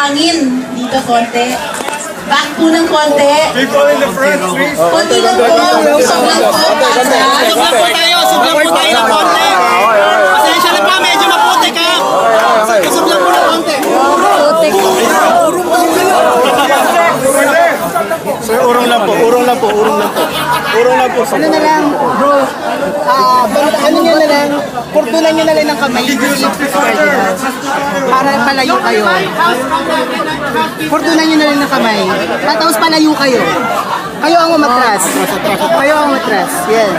hangin dito konti. Back po ng konti. People in the front, please. Konti lang po. Usap lang po. Sublang po tayo ng konti. Pasensya na pa, medyo maputi ka. Sublang po ng konti. Sir, urong lang po. Ano na lang, bro? Ano nyo na lang, kurtulan nyo na lang ng kamay. Para palayo kayo. Kurtulan nyo na lang ng kamay. Tapos palayo kayo. Kayo ang umatras. Yan.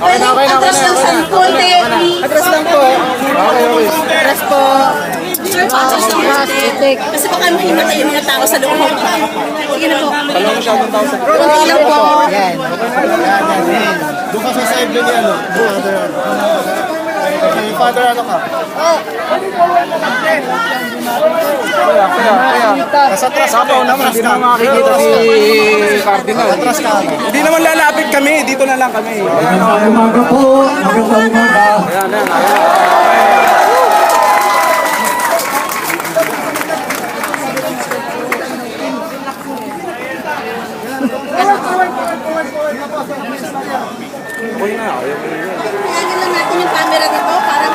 Pwedeng atras lang sa konti. Atras lang po. Atras po. Sir, atras lang konti. Kasi baka mahimatay yung mga tao sa loob. Sige na po. Konti lang po. Yan. Doon ka sa side din yan. Yung father, ano ka? Nasa atras ka. Hindi naman makikita si Cardinal. Atras ka. Hindi naman lalapit kami. Dito na lang kami. Magandang umaga po. Magandang umaga. Kailangan lang natin yung camera dito para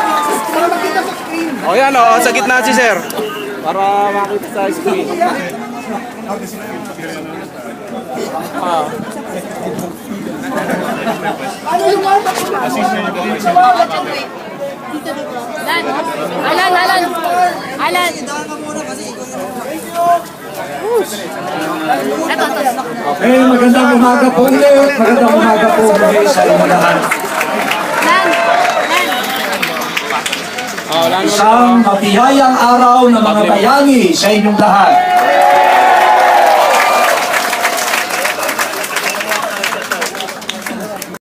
makita sa screen. O yan o, sa gitna si sir. Para makita sa screen. Alan. Okay, magandang umaga po ulit. Magandang umaga po muli sa inyo lahat. Isang matihayang araw na mga bayani sa inyong lahat.